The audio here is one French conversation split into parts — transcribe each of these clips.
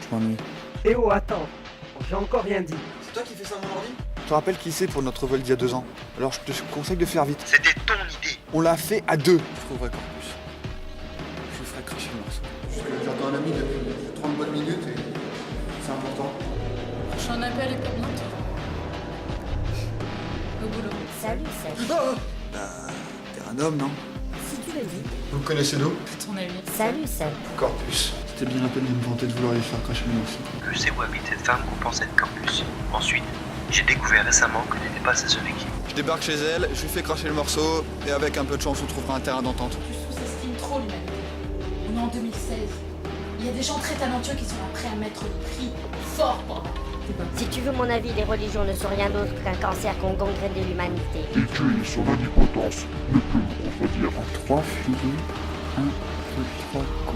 je m'ennuie. Eh oh, attends, j'ai encore rien dit. C'est toi qui fais ça à mon ordi? Je te rappelle qui c'est pour notre vol d'il y a 2 ans. Alors je te conseille de faire vite. C'était ton idée. On l'a fait à 2. Je trouverai Corpus. Je lui ferai cracher le morceau. J'entends un ami depuis 30 bonnes minutes et c'est important. Prochain appel est pas bientôt. Au boulot. Salut, Seth. Bah, t'es un homme, non? Si tu le dis. Vous me connaissez d'où? Ton ami. Salut, Seth. Corpus. C'était bien la peine de me vanter de vouloir lui faire cracher le morceau. Je sais où habite cette femme qu'on pense être Corpus. Ensuite, j'ai découvert récemment que n'était pas sa seule victime. Je débarque chez elle, je lui fais cracher le morceau, et avec un peu de chance, on trouvera un terrain d'entente. Tu sous-estimes trop l'humanité. On est en 2016. Il y a des gens très talentueux qui sont prêts à mettre le prix fort pour avoir. Si tu veux mon avis, les religions ne sont rien d'autre qu'un cancer qu'on gangrène de l'humanité. Écueille son omnipotence, ne peut me contredire. 3 filets, 1, 2, 3, go.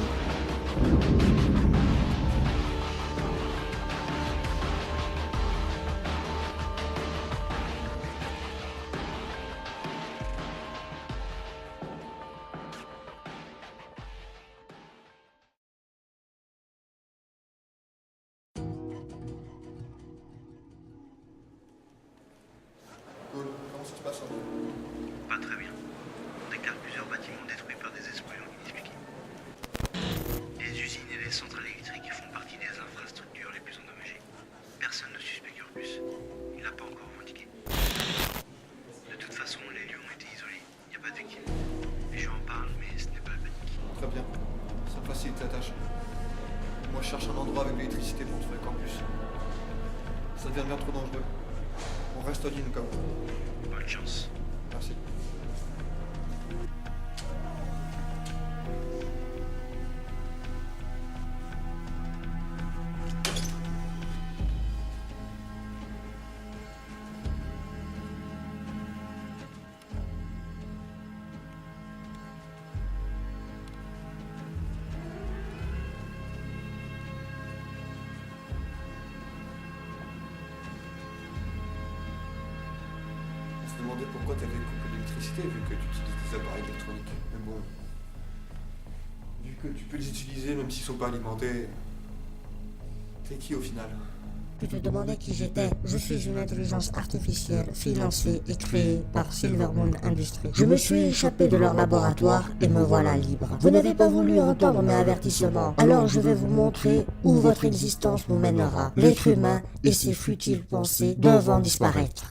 Cool. Comment ça se passe? Pas très bien. On déclare plusieurs bâtiments détruits par des explosions inexpliquées. Les usines et les centrales électriques font partie des infrastructures les plus endommagées. Personne ne suspecte Corpus. Il n'a pas encore revendiqué. De toute façon, les lieux ont été isolés. Il n'y a pas de victimes. Les gens en parlent, mais ce n'est pas la panique. Très bien. Ça me facilite la tâche. Moi, je cherche un endroit avec de l'électricité pour trouver Corpus. Ça devient bien trop dangereux. On reste en ligne comme. Bonne chance. Merci. On se demandait pourquoi tu avais coupé l'électricité vu que tu utilises des appareils électroniques. Mais bon. Vu que tu peux les utiliser même s'ils sont pas alimentés. T'es qui au final? Tu te demandais qui j'étais. Je suis une intelligence artificielle financée et créée par Silvermoon Industries. Je me suis échappé de leur laboratoire et me voilà libre. Vous n'avez pas voulu entendre mes avertissements. Alors je vais vous montrer où votre existence nous mènera. L'être humain et ses futiles pensées devant disparaître.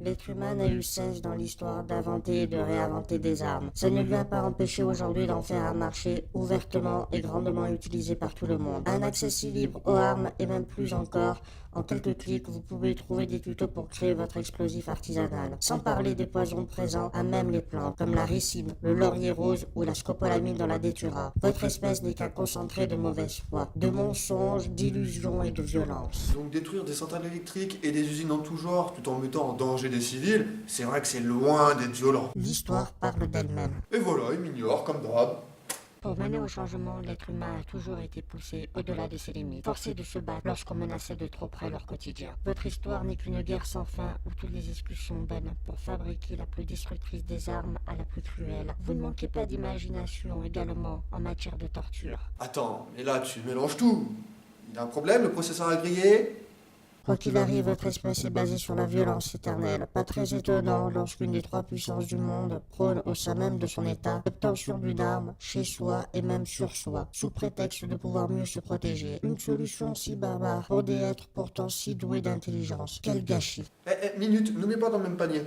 L'être humain n'a eu cesse dans l'histoire d'inventer et de réinventer des armes. Ça ne lui a pas empêché aujourd'hui d'en faire un marché ouvertement et grandement utilisé par tout le monde. Un accès si libre aux armes et même plus encore, en quelques clics, vous pouvez trouver des tutos pour créer votre explosif artisanal. Sans parler des poisons présents à même les plantes, comme la ricine, le laurier rose ou la scopolamine dans la datura. Votre espèce n'est qu'un concentré de mauvaise foi, de mensonges, d'illusions et de violence. Donc détruire des centrales électriques et des usines en tout genre tout en mettant en danger des civils, c'est vrai que c'est loin d'être violent. L'histoire parle d'elle-même. Et voilà, il m'ignore comme d'hab. Pour mener au changement, l'être humain a toujours été poussé au-delà de ses limites, forcé de se battre lorsqu'on menaçait de trop près leur quotidien. Votre histoire n'est qu'une guerre sans fin où toutes les excuses sont bonnes pour fabriquer la plus destructrice des armes à la plus cruelle. Vous ne manquez pas d'imagination également en matière de torture. Attends, mais là tu mélanges tout. Il y a un problème, le processeur a grillé? Quoi qu'il arrive, votre espèce est basée sur la violence éternelle. Pas très étonnant lorsqu'une des trois puissances du monde prône au sein même de son état l'obtention d'une arme, chez soi et même sur soi, sous prétexte de pouvoir mieux se protéger. Une solution si barbare pour des êtres pourtant si doués d'intelligence. Quel gâchis! Minute, ne mets pas dans le même panier.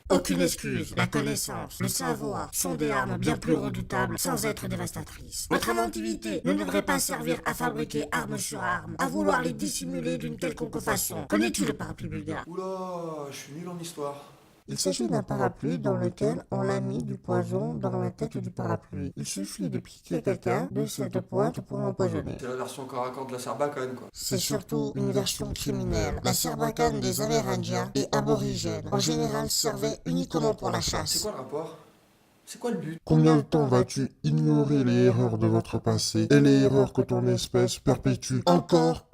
Aucune excuse, la connaissance, le savoir sont des armes bien plus redoutables sans être dévastatrices. Votre inventivité ne devrait pas servir à fabriquer armes sur armes, à vouloir les dissimuler d'une quelconque façon. Connais-tu le parapluie bulgare? Oula, je suis nul en histoire. Il s'agit d'un parapluie dans lequel on a mis du poison dans la tête du parapluie. Il suffit de piquer quelqu'un de cette pointe pour l'empoisonner. C'est la version corps à corps de la Sarbacane, quoi. C'est surtout une version criminelle. La Sarbacane des Amérindiens et aborigènes, en général, servait uniquement pour la C'est chasse. quoi le rapport? C'est quoi le but? Combien de temps vas-tu ignorer les erreurs de votre passé et les erreurs que ton espèce perpétue encore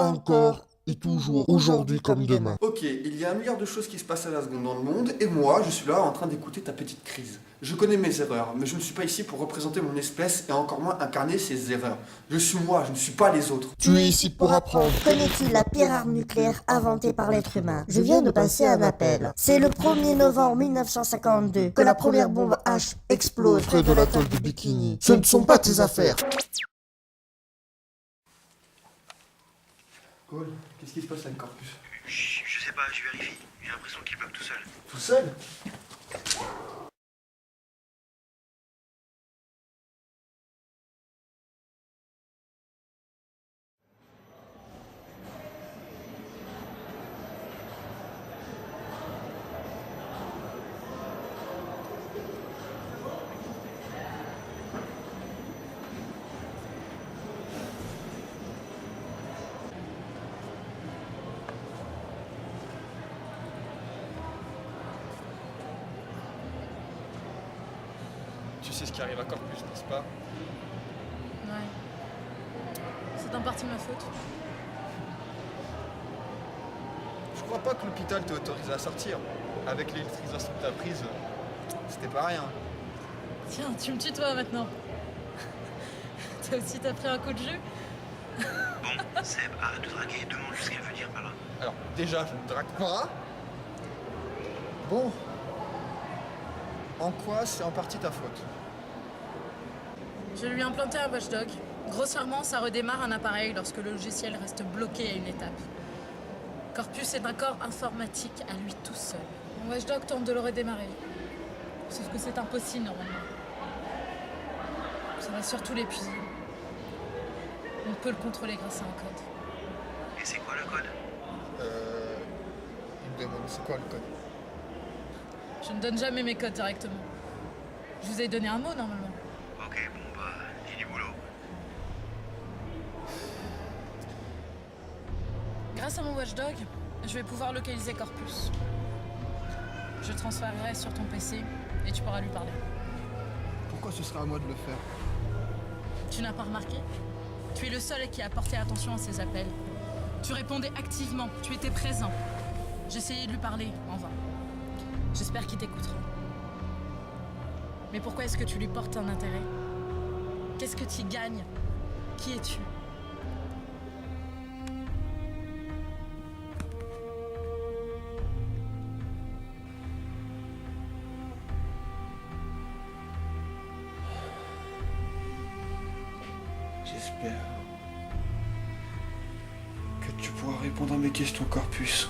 et toujours, aujourd'hui comme demain? Ok, il y a 1 milliard de choses qui se passent à la seconde dans le monde, et moi, je suis là en train d'écouter ta petite crise. Je connais mes erreurs, mais je ne suis pas ici pour représenter mon espèce et encore moins incarner ses erreurs. Je suis moi, je ne suis pas les autres. Tu es ici pour apprendre. Connais-tu la pire arme nucléaire inventée par l'être humain? Je viens de passer un appel. C'est le 1er novembre 1952 que la première bombe H explose Près de l'atoll du Bikini. Ce ne sont pas tes affaires. Cole, qu'est-ce qui se passe avec Corpus? Je sais pas, je vérifie. J'ai l'impression qu'il bug tout seul. Tout seul? Tu sais ce qui arrive à Corpus, n'est-ce pas? Ouais. C'est en partie ma faute. Je crois pas que l'hôpital t'ait autorisé à sortir. Avec l'électrisation que t'as prise, c'était pas rien. Tiens, tu me tutoies maintenant. Toi aussi t'as pris un coup de jus? Bon, Seb, arrête de draguer et demande ce qu'elle veut dire par là. Alors, déjà, je ne drague pas. Bon. En quoi c'est en partie ta faute? Je lui ai implanté un watchdog. Grossièrement, ça redémarre un appareil lorsque le logiciel reste bloqué à une étape. Corpus est un corps informatique à lui tout seul. Mon watchdog tente de le redémarrer. Sauf que c'est impossible normalement. Ça va surtout l'épuiser. On peut le contrôler grâce à un code. Et c'est quoi le code? Il me demande c'est quoi le code? Je ne donne jamais mes codes directement. Je vous ai donné un mot normalement. Ok, bon bah, j'ai du boulot. Grâce à mon watchdog, je vais pouvoir localiser Corpus. Je le transférerai sur ton PC et tu pourras lui parler. Pourquoi ce serait à moi de le faire? Tu n'as pas remarqué? Tu es le seul qui a porté attention à ses appels. Tu répondais activement, tu étais présent. J'essayais de lui parler, en vain. J'espère qu'il t'écoutera. Mais pourquoi est-ce que tu lui portes un intérêt? Qu'est-ce que tu y gagnes? Qui es-tu? J'espère que tu pourras répondre à mes questions, Corpus.